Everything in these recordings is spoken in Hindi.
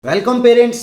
Welcome parents.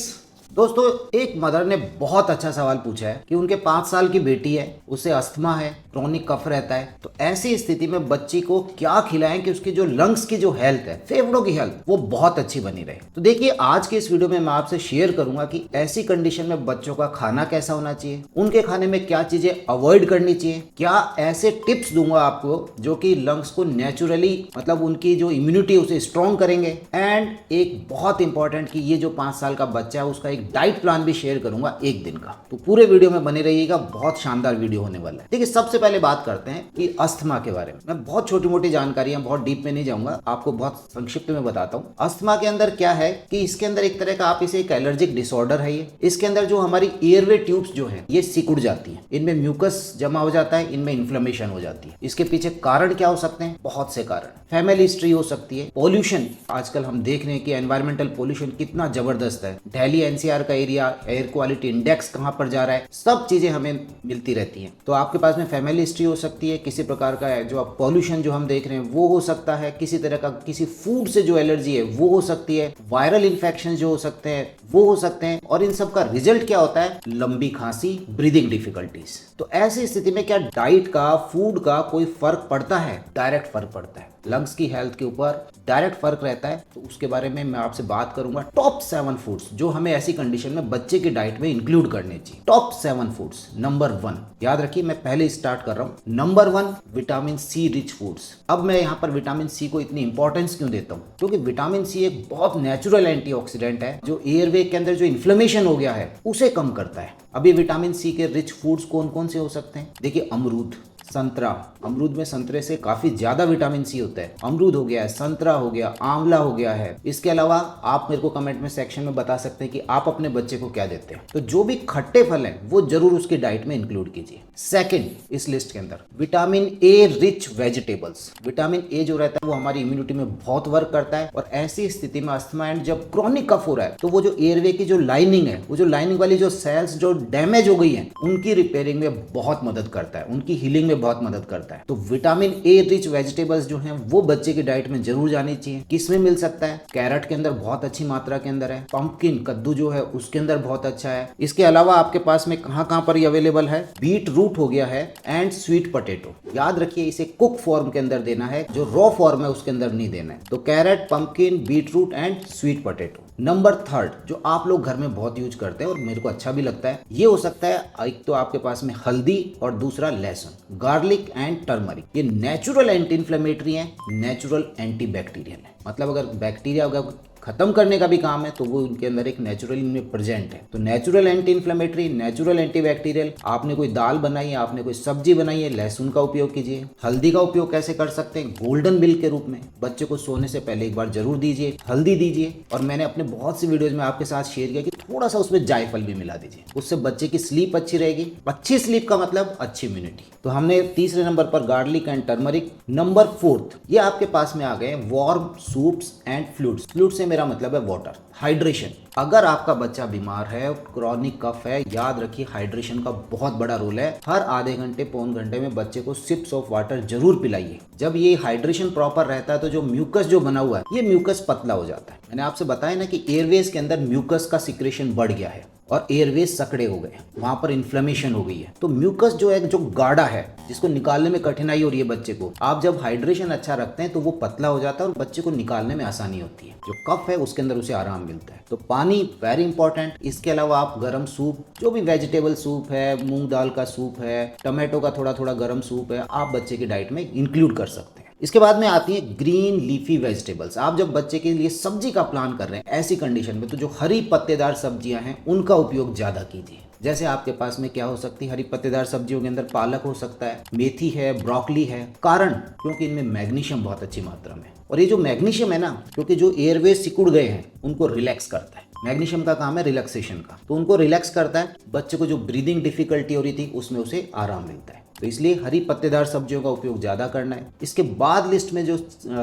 दोस्तों, एक मदर ने बहुत अच्छा सवाल पूछा है कि उनके 5 साल की बेटी है, उसे अस्थमा है, क्रोनिक कफ रहता है, तो ऐसी स्थिति में बच्ची को क्या खिलाएं कि उसकी जो लंग्स की जो हेल्थ है, फेफड़ों की हेल्थ, वो बहुत अच्छी बनी रहे। तो देखिए, आज के इस वीडियो में मैं आपसे शेयर करूंगा कि ऐसी कंडीशन में बच्चों का खाना कैसा होना चाहिए, उनके खाने में क्या चीजें अवॉइड करनी चाहिए, क्या ऐसे टिप्स दूंगा आपको जो कि लंग्स को नेचुरली, मतलब उनकी जो इम्यूनिटी है उसे स्ट्रॉन्ग करेंगे। एंड एक बहुत इंपॉर्टेंट कि ये जो 5 साल का बच्चा है उसका एक डाइट प्लान भी शेयर करूंगा एक दिन का। तो पूरे वीडियो में बने रहिएगा, बहुत शानदार वीडियो होने वाला है। देखिए, सबसे पहले बात करते हैं कि अस्थमा के बारे में। मैं बहुत छोटी मोटी जानकारियां, बहुत डीप में नहीं जाऊंगा, आपको बहुत संक्षिप्त में बताता हूँ। अस्थमा के अंदर क्या है कि इसके अंदर एक तरह का आप इसे एक एलर्जिक डिसऑर्डर है। ये इसके अंदर जो हमारी एयरवे ट्यूब्स जो है ये सिकुड़ जाती है, इनमें म्यूकस जमा हो जाता है, इनमें इन्फ्लेमेशन हो जाती है। इसके पीछे कारण क्या हो सकते हैं? बहुत से कारण। फैमिली हिस्ट्री हो सकती है, पॉल्यूशन, आजकल हम देख रहे हैं कि एनवायरमेंटल पॉल्यूशन कितना जबरदस्त है, दिल्ली एनसीआर का एरिया, एयर क्वालिटी इंडेक्स कहां पर जा रहा है, सब चीजें हमें मिलती रहती हैं। तो आपके पास में फैमिली हिस्ट्री हो सकती है, किसी प्रकार का जो आप पॉल्यूशन जो हम देख रहे हैं वो हो सकता है, किसी तरह का किसी फूड से जो एलर्जी है वो हो सकती है, वायरल इन्फेक्शन जो हो सकते हैं वो हो सकते हैं। और इन सब का रिजल्ट क्या होता है? लंबी खांसी, ब्रीदिंग डिफिकल्टीज। तो ऐसी स्थिति में क्या डाइट का, फूड का कोई फर्क पड़ता है? डायरेक्ट फर्क पड़ता है, लंग्स की हेल्थ के ऊपर डायरेक्ट फर्क रहता है। तो उसके बारे में मैं आपसे बात करूंगा। टॉप 7 फूड्स जो हमें ऐसी कंडीशन में बच्चे की डाइट में इंक्लूड करने चाहिए। Top 7 foods. नंबर 1, याद रखिए, मैं पहले स्टार्ट कर रहा हूं। Number 1, vitamin C rich foods. अब मैं यहां पर विटामिन सी को इतनी इंपॉर्टेंस क्यों देता हूं? क्योंकि विटामिन सी एक बहुत नेचुरल एंटीऑक्सीडेंट है जो एयरवे के अंदर जो इन्फ्लेमेशन हो गया है उसे कम करता है। अब ये विटामिन सी के रिच फूड्स कौन कौन से हो सकते हैं? देखिए, अमरूद, संतरा। अमरूद में संतरे से काफी ज्यादा विटामिन सी होता है। अमरूद हो गया है, संतरा हो गया, आंवला हो गया है। इसके अलावा आप मेरे को कमेंट में सेक्शन में बता सकते हैं कि आप अपने बच्चे को क्या देते हैं। तो जो भी खट्टे फल हैं वो जरूर उसकी डाइट में इंक्लूड कीजिए। सेकंड इस लिस्ट के अंदर, vitamin A rich vegetables. Vitamin A जो रहता है वो हमारी इम्यूनिटी में बहुत वर्क करता है। और ऐसी स्थिति में अस्थमा एंड जब क्रोनिक कफ हो रहा है तो वो जो एयरवे की जो लाइनिंग है, वो जो लाइनिंग वाली जो सेल्स जो डैमेज हो गई है, उनकी रिपेयरिंग में बहुत मदद करता है, उनकी हीलिंग में बहुत मदद करता है। तो विटामिन ए रिच वेजिटेबल्स जो हैं वो बच्चे की डाइट में जरूर जानी चाहिए। किस में मिल सकता है? कैरेट के अंदर बहुत अच्छी मात्रा के अंदर है। पंपकिन, कद्दू जो है उसके अंदर बहुत अच्छा है। इसके अलावा आपके पास में कहां पर ये अवेलेबल है? बीट रूट हो गया है एंड स्वीट पोटैटो। याद रखिए, इसे कुक फॉर्म के अंदर देना है, जो रॉ फॉर्म है उसके अंदर नहीं देना है। तो carrot, pumpkin, beetroot and sweet potato. Number 3 जो आप लोग घर में बहुत यूज करते हैं और मेरे को अच्छा भी लगता है, ये हो सकता है एक तो आपके पास में हल्दी और दूसरा लहसुन, गार्लिक एंड टर्मरिक। ये नेचुरल एंटी इन्फ्लेमेटरी है, नेचुरल एंटी बैक्टीरियल है। मतलब अगर बैक्टीरिया अगर खत्म करने का भी काम है तो वो उनके अंदर एक नेचुरल में प्रेजेंट है। तो natural anti inflammatory, natural anti bacterial. आपने कोई दाल बनाई है, आपने कोई सब्जी बनाई है, लहसुन का उपयोग कीजिए। हल्दी का उपयोग कैसे कर सकते हैं? गोल्डन मिल्क के रूप में बच्चे को सोने से पहले एक बार जरूर दीजिए, हल्दी दीजिए। और मैंने अपने बहुत सी वीडियोज में आपके साथ शेयर किया कि थोड़ा सा उसमें जायफल भी मिला दीजिए, उससे बच्चे की स्लीप अच्छी रहेगी। अच्छी स्लीप का मतलब अच्छी इम्यूनिटी। तो हमने तीसरे नंबर पर गार्लिक एंड टर्मरिक। नंबर 4 ये आपके पास में आ गए warm soups and fluids. Fluid से मेरा मतलब है वाटर, हाइड्रेशन। अगर आपका बच्चा बीमार है, क्रोनिक कफ है, याद रखिए हाइड्रेशन का बहुत बड़ा रोल है। हर आधे घंटे पौन घंटे में बच्चे को सिप्स ऑफ वाटर जरूर पिलाइए। जब ये हाइड्रेशन प्रॉपर रहता है तो जो म्यूकस जो बना हुआ है ये म्यूकस पतला हो जाता है। मैंने आपसे बताया ना कि एयरवेज के अंदर म्यूकस का सिक्रेशन बढ़ गया है और एयरवेज सकड़े हो गए, वहां पर इन्फ्लेमेशन हो गई है। तो म्यूकस जो है, जो गाढ़ा है, जिसको निकालने में कठिनाई हो रही है बच्चे को, आप जब हाइड्रेशन अच्छा रखते हैं तो वो पतला हो जाता है और बच्चे को निकालने में आसानी होती है। जो कफ है उसके अंदर उसे आराम मिलता है। तो पानी वेरी इंपॉर्टेंट। इसके अलावा आप गर्म सूप, जो भी वेजिटेबल सूप है, मूंग दाल का सूप है, टमाटो का थोड़ा थोड़ा गर्म सूप है, आप बच्चे की डाइट में इंक्लूड कर सकते हैं। इसके बाद में आती है ग्रीन लीफी वेजिटेबल्स। आप जब बच्चे के लिए सब्जी का प्लान कर रहे हैं ऐसी कंडीशन में, तो जो हरी पत्तेदार सब्जियां हैं उनका उपयोग ज्यादा कीजिए। जैसे आपके पास में क्या हो सकती है? हरी पत्तेदार सब्जियों के अंदर पालक हो सकता है, मेथी है, ब्रोकली है। कारण, क्योंकि इनमें मैग्नीशियम बहुत अच्छी मात्रा में। और ये जो मैग्नीशियम है ना, क्योंकि जो एयरवे सिकुड़ गए हैं उनको रिलैक्स करता है। मैग्नीशियम का काम है रिलैक्सेशन का, तो उनको रिलैक्स करता है। बच्चे को जो ब्रीदिंग डिफिकल्टी हो रही थी उसमें उसे आराम मिलता है। तो इसलिए हरी पत्तेदार सब्जियों का उपयोग ज्यादा करना है। इसके बाद लिस्ट में जो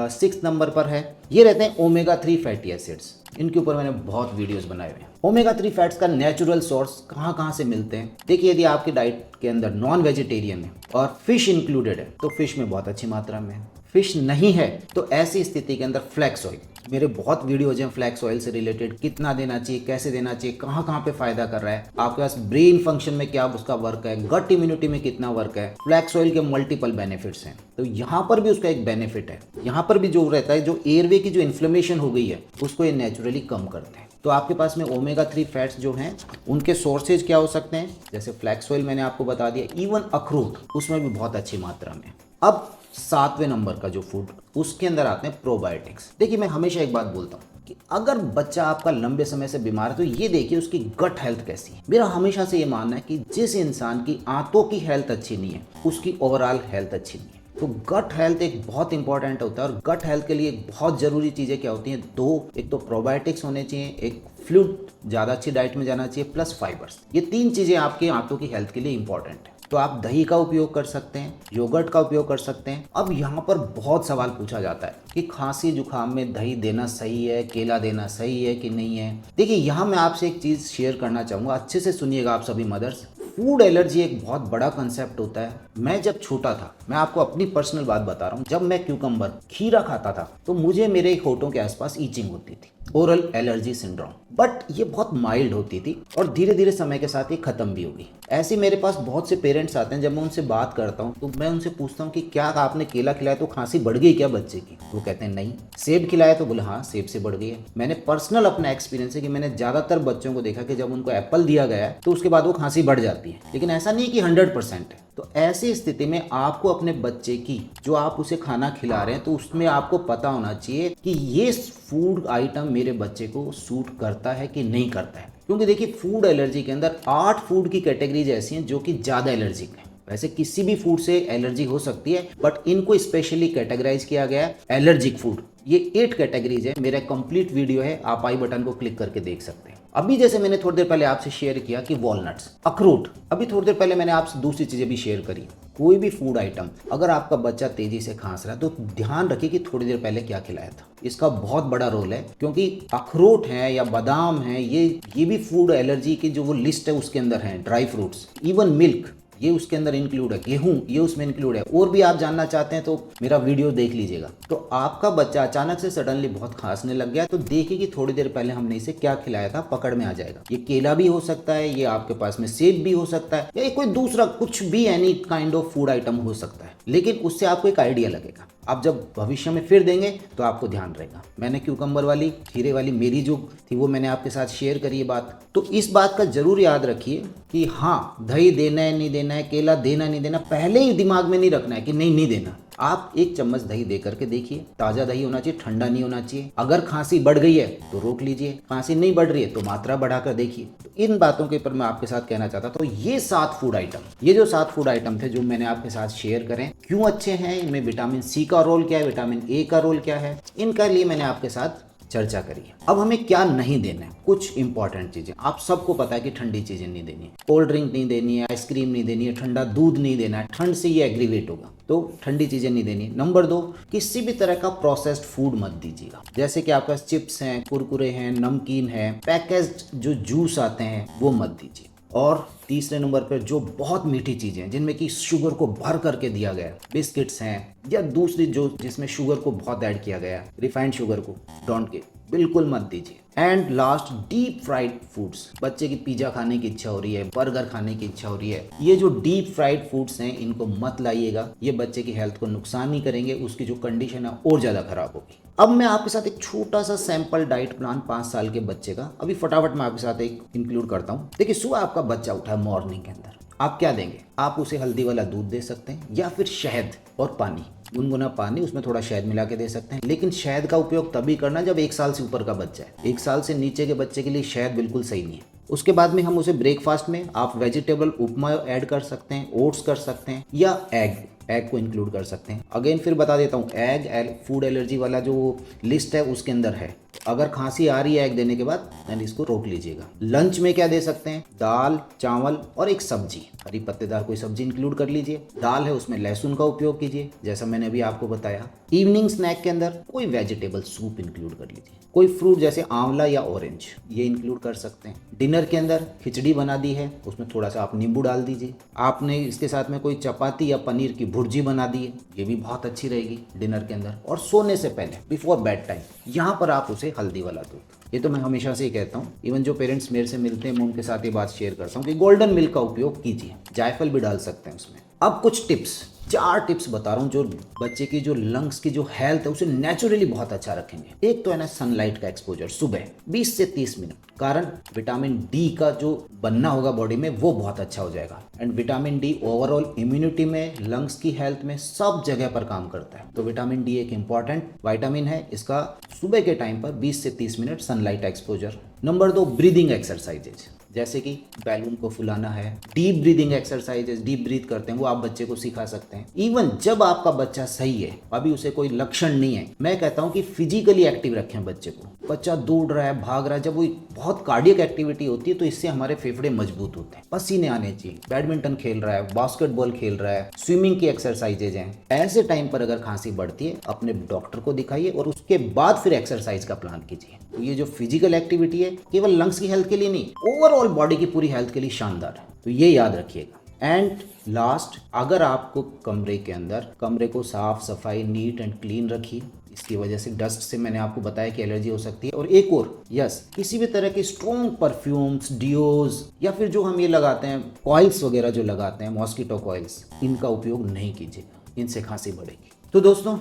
6 नंबर पर है ये रहते हैं ओमेगा 3 फैटी एसिड्स। इनके ऊपर मैंने बहुत वीडियोस बनाए हुए हैं। ओमेगा 3 फैट्स का नेचुरल सोर्स कहाँ से मिलते हैं? देखिए, यदि आपकी डाइट के अंदर नॉन वेजिटेरियन है और फिश इंक्लूडेड है तो फिश में बहुत अच्छी मात्रा में है। फिश नहीं है तो ऐसी स्थिति के अंदर फ्लैक्स ऑयल, मेरे बहुत वीडियोज हैं फ्लैक्स ऑयल से रिलेटेड, कितना देना चाहिए, कैसे देना चाहिए, कहाँ कहाँ पे फायदा कर रहा है, आपके पास ब्रेन फंक्शन में क्या उसका वर्क है, गट इम्यूनिटी में कितना वर्क है। फ्लैक्स ऑयल के मल्टीपल बेनिफिट्स हैं, तो यहाँ पर भी उसका एक बेनिफिट है। यहाँ पर भी जो रहता है, जो एयरवे की जो इन्फ्लेमेशन हो गई है उसको ये नेचुरली कम करते हैं। तो आपके पास में ओमेगा 3 फैट्स जो हैं उनके सोर्सेज क्या हो सकते हैं, जैसे फ्लैक्स ऑयल मैंने आपको बता दिया, इवन अखरोट उसमें भी बहुत अच्छी मात्रा में। अब 7वें नंबर का जो फूड, उसके अंदर आते हैं प्रोबायोटिक्स। देखिए मैं हमेशा एक बात बोलता हूँ कि अगर बच्चा आपका लंबे समय से बीमार है तो ये देखिए उसकी गट हेल्थ कैसी है। मेरा हमेशा से ये मानना है कि जिस इंसान की आंतों की हेल्थ अच्छी नहीं है उसकी ओवरऑल हेल्थ अच्छी नहीं है। तो गट हेल्थ एक बहुत इंपॉर्टेंट होता है, और गट हेल्थ के लिए बहुत जरूरी चीजें क्या होती हैं, दो, एक तो प्रोबायोटिक्स होने चाहिए, एक फ्लूइड ज़्यादा अच्छी डाइट में जाना चाहिए, प्लस फाइबर्स। ये 3 चीजें आपके आंतों की हेल्थ के लिए इंपॉर्टेंट है। तो आप दही का उपयोग कर सकते हैं, योगर्ट का उपयोग कर सकते हैं। अब यहाँ पर बहुत सवाल पूछा जाता है कि खांसी जुकाम में दही देना सही है, केला देना सही है कि नहीं है। देखिए यहाँ मैं आपसे एक चीज़ शेयर करना चाहूँगा, अच्छे से सुनिएगा आप सभी मदर्स। फूड एलर्जी एक बहुत बड़ा कंसेप्ट होता है। मैं जब छोटा था, मैं आपको अपनी पर्सनल बात बता रहा हूँ, जब मैं क्यूकम्बर खीरा खाता था तो मुझे मेरे होठों के आसपास ईचिंग होती थी, ओरल एलर्जी सिंड्रोम। बट ये बहुत माइल्ड होती थी और धीरे धीरे समय के साथ ये खत्म भी होगी। ऐसे मेरे पास बहुत से पेरेंट्स आते हैं, जब मैं उनसे बात करता हूँ तो मैं उनसे पूछता हूँ कि क्या आपने केला खिलाया तो खांसी बढ़ गई क्या बच्चे की? वो कहते हैं नहीं। सेब खिलाया तो बोले हाँ सेब से बढ़ गई है। मैंने पर्सनल अपना एक्सपीरियंस है कि मैंने ज्यादातर बच्चों को देखा कि जब उनको एप्पल दिया गया तो उसके बाद वो खांसी बढ़ जाती है, लेकिन ऐसा नहीं कि 100% है। तो ऐसी स्थिति में आपको अपने बच्चे की जो आप उसे खाना खिला रहे हैं तो उसमें आपको पता होना चाहिए कि ये फूड आइटम मेरे बच्चे को सूट करता है कि नहीं करता है। क्योंकि देखिए फूड एलर्जी के अंदर 8 फूड की कैटेगरीज ऐसी हैं जो कि ज़्यादा एलर्जिक है। वैसे किसी भी फूड से एलर्जी हो सकती है, बट इनको स्पेशली कैटेगराइज किया गया है एलर्जिक फूड। ये 8 कैटेगरीज है, मेरा कंप्लीट वीडियो है, आप आई बटन को क्लिक करके देख सकते हैं। अभी जैसे मैंने थोड़ी देर पहले आपसे शेयर किया कि वॉलनट्स, अखरोट, अभी थोड़ी देर पहले मैंने आपसे दूसरी चीजें भी शेयर करी। कोई भी फूड आइटम अगर आपका बच्चा तेजी से खांस रहा है तो ध्यान रखिए कि थोड़ी देर पहले क्या खिलाया था। इसका बहुत बड़ा रोल है, क्योंकि अखरोट है या बादाम है, ये भी फूड एलर्जी की जो वो लिस्ट है उसके अंदर है। ड्राई फ्रूट्स, इवन मिल्क, ये उसके अंदर इंक्लूड है। गेहूं ये उसमें इंक्लूड है। और भी आप जानना चाहते हैं तो मेरा वीडियो देख लीजिएगा। तो आपका बच्चा अचानक से सडनली बहुत खांसने लग गया तो देखिए कि थोड़ी देर पहले हमने इसे क्या खिलाया था, पकड़ में आ जाएगा। ये केला भी हो सकता है, ये आपके पास में सेब भी हो सकता है, या ये कोई दूसरा कुछ भी any kind of food item हो सकता है, लेकिन उससे आपको एक आइडिया लगेगा। आप जब भविष्य में फिर देंगे तो आपको ध्यान रहेगा। मैंने क्यूकम्बर वाली, खीरे वाली मेरी जो थी वो मैंने आपके साथ शेयर करी है बात। तो इस बात का जरूर याद रखिए कि हाँ दही देना है नहीं देना है, केला देना नहीं देना, पहले ही दिमाग में नहीं रखना है कि नहीं देना। आप 1 चम्मच दही दे करके देखिए, ताज़ा दही होना चाहिए, ठंडा नहीं होना चाहिए। अगर खांसी बढ़ गई है तो रोक लीजिए, खांसी नहीं बढ़ रही है तो मात्रा बढ़ाकर देखिए। तो इन बातों के ऊपर मैं आपके साथ कहना चाहता था। तो ये 7 फूड आइटम, ये जो 7 फूड आइटम थे जो मैंने आपके साथ शेयर करें, क्यों अच्छे हैं, इनमें विटामिन सी का रोल क्या है, विटामिन ए का रोल क्या है, इनका लिए मैंने आपके साथ चर्चा करी है। अब हमें क्या नहीं देना है, कुछ इंपॉर्टेंट चीजें। आप सबको पता है कि ठंडी चीजें नहीं देनी है, कोल्ड ड्रिंक नहीं देनी है, आइसक्रीम नहीं देनी है, ठंडा दूध नहीं देना है, ठंड से ये एग्रीवेट होगा, तो ठंडी चीजें नहीं देनी। नंबर 2, किसी भी तरह का प्रोसेस्ड फूड मत दीजिएगा, जैसे कि आपके पास चिप्स हैं, कुरकुरे हैं, नमकीन है, पैकेज्ड जो जूस आते हैं वो मत दीजिए। और तीसरे नंबर पर जो बहुत मीठी चीजें हैं जिनमें कि शुगर को भर करके दिया गया है, बिस्किट्स हैं या दूसरी जो जिसमें शुगर को बहुत ऐड किया गया है, रिफाइंड शुगर को डोंट गिव, बिल्कुल मत दीजिए। And last, deep fried foods. बच्चे की पिज्जा खाने की इच्छा हो रही है, बर्गर खाने की इच्छा हो रही है, ये जो डीप फ्राइड फूड्स हैं इनको मत लाइएगा। ये बच्चे की हेल्थ को नुकसान नहीं करेंगे, उसकी जो कंडीशन है और ज्यादा खराब होगी। अब मैं आपके साथ एक छोटा सा सैंपल डाइट प्लान 5 साल के बच्चे का अभी फटाफट मैं आपके साथ एक इंक्लूड करता हूँ। देखिए सुबह आपका बच्चा उठा है मॉर्निंग के अंदर, आप क्या देंगे? आप उसे हल्दी वाला दूध दे सकते हैं या फिर शहद और पानी, गुनगुना पानी, उसमें थोड़ा शहद मिला के दे सकते हैं। लेकिन शहद का उपयोग तभी करना जब 1 साल से ऊपर का बच्चा है। 1 साल से नीचे के बच्चे के लिए शहद बिल्कुल सही नहीं है। उसके बाद में हम उसे ब्रेकफास्ट में आप वेजिटेबल उपमा ऐड कर सकते हैं, ओट्स कर सकते हैं या एग को इंक्लूड कर सकते हैं। अगेन फिर बता देता हूँ, एग फूड एलर्जी वाला जो लिस्ट है उसके अंदर है। अगर खांसी आ रही है एग देने के बाद देन इसको रोक लीजिएगा। लंच में क्या दे सकते हैं? दाल, चावल और एक सब्जी, हरी पत्तेदार कोई सब्जी इंक्लूड कर लीजिए। दाल है उसमें लहसुन का उपयोग कीजिए जैसा मैंने अभी आपको बताया। इवनिंग स्नैक के अंदर कोई वेजिटेबल सूप इंक्लूड कर लीजिए, कोई फ्रूट जैसे आंवला या ऑरेंज ये इंक्लूड कर सकते हैं। डिनर के अंदर खिचड़ी बना दी है, उसमें थोड़ा सा आप नींबू डाल दीजिए। आपने इसके साथ में कोई चपाती या पनीर की भुर्जी बना दी है, ये भी बहुत अच्छी रहेगी डिनर के अंदर। और सोने से पहले बिफोर बेड टाइम यहाँ पर आप उसे हल्दी वाला दूध, ये तो मैं हमेशा से ही कहता हूँ, इवन जो पेरेंट्स मेरे से मिलते हैं मैं उनके साथ ये बात शेयर करता हूँ कि गोल्डन मिल्क का उपयोग कीजिए, जायफल भी डाल सकते हैं उसमें। अब कुछ टिप्स, 4 टिप्स बता रहा हूँ जो बच्चे की जो लंग्स की जो हेल्थ है उसे नेचुरली बहुत अच्छा रखेंगे। एक तो है ना सनलाइट का एक्सपोजर सुबह 20 से 30 मिनट, कारण विटामिन डी का जो बनना होगा बॉडी में वो बहुत अच्छा हो जाएगा। And vitamin D overall immunity में, लंग्स की हेल्थ में सब जगह पर काम करता है। तो विटामिन डी एक इंपॉर्टेंट विटामिन है, इसका सुबह के टाइम पर 20 से 30 minute sunlight exposure. Number 2 breathing exercises, जैसे कि बैलून को फुलाना है, deep breathing exercises, deep breath करते हैं वो आप बच्चे को सिखा सकते हैं। इवन जब आपका बच्चा सही है, अभी उसे कोई लक्षण नहीं है, मैं कहता हूं कि फिजिकली एक्टिव रखें बच्चे को। बच्चा दौड़ रहा है, भाग रहा है, जब वो बहुत कार्डियक एक्टिविटी होती है तो इससे हमारे फेफड़े मजबूत होते हैं, पसीने आने चाहिए। बैडमिंटन खेल रहा है, बास्केटबॉल खेल रहा है, स्विमिंग की एक्सरसाइजेज हैं, ऐसे टाइम पर अगर खांसी बढ़ती है अपने डॉक्टर को दिखाइए और उसके बाद फिर एक्सरसाइज का प्लान कीजिए। तो ये जो फिजिकल एक्टिविटी है केवल लंग्स की हेल्थ के लिए नहीं, ओवरऑल बॉडी की पूरी हेल्थ के लिए शानदार है, तो ये याद रखिएगा। एंड लास्ट, अगर आपको कमरे के अंदर कमरे को साफ सफाई नीट एंड क्लीन रखिए, इसकी वजह से डस्ट से मैंने आपको बताया कि एलर्जी हो सकती है। और एक और, यस, किसी भी तरह के स्ट्रॉन्ग परफ्यूम्स, डियोज या फिर जो हम ये लगाते हैं कॉइल्स वगैरह जो लगाते हैं मॉस्किटो कॉइल्स, इनका उपयोग नहीं कीजिएगा, इनसे खांसी बढ़ेगी। तो दोस्तों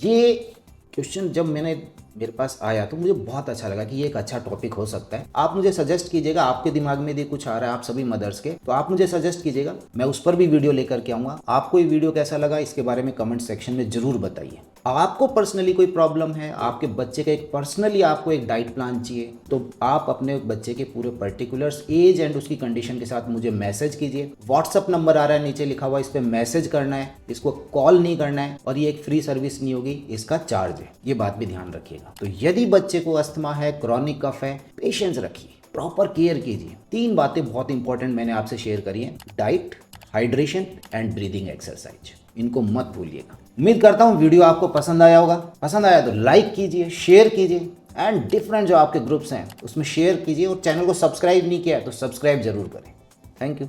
ये क्वेश्चन जब मेरे पास आया तो मुझे बहुत अच्छा लगा कि ये एक अच्छा टॉपिक हो सकता है। आप मुझे सजेस्ट कीजिएगा, आपके दिमाग में यदि कुछ आ रहा है आप सभी मदर्स के, तो आप मुझे सजेस्ट कीजिएगा, मैं उस पर भी वीडियो लेकर के आऊँगा। आपको ये वीडियो कैसा लगा इसके बारे में कमेंट सेक्शन में जरूर बताइए। आपको पर्सनली कोई प्रॉब्लम है, आपके बच्चे का एक पर्सनली आपको एक डाइट प्लान चाहिए, तो आप अपने बच्चे के पूरे पर्टिकुलर्स, एज एंड उसकी कंडीशन के साथ मुझे मैसेज कीजिए। व्हाट्सअप नंबर आ रहा है नीचे लिखा हुआ, इस पर मैसेज करना है, इसको कॉल नहीं करना है, और ये एक फ्री सर्विस नहीं होगी, इसका चार्ज है, ये बात भी ध्यान रखिएगा। तो यदि बच्चे को अस्थमा है, क्रॉनिक कफ है, पेशेंस रखिए, प्रॉपर केयर कीजिए। 3 बातें बहुत इंपॉर्टेंट मैंने आपसे शेयर करी हैं, diet, hydration and breathing exercise, इनको मत भूलिएगा। उम्मीद करता हूं वीडियो आपको पसंद आया होगा। पसंद आया तो लाइक कीजिए, शेयर कीजिए एंड डिफरेंट जो आपके ग्रुप्स हैं उसमें शेयर कीजिए, और चैनल को सब्सक्राइब नहीं किया है तो सब्सक्राइब जरूर करें। Thank you.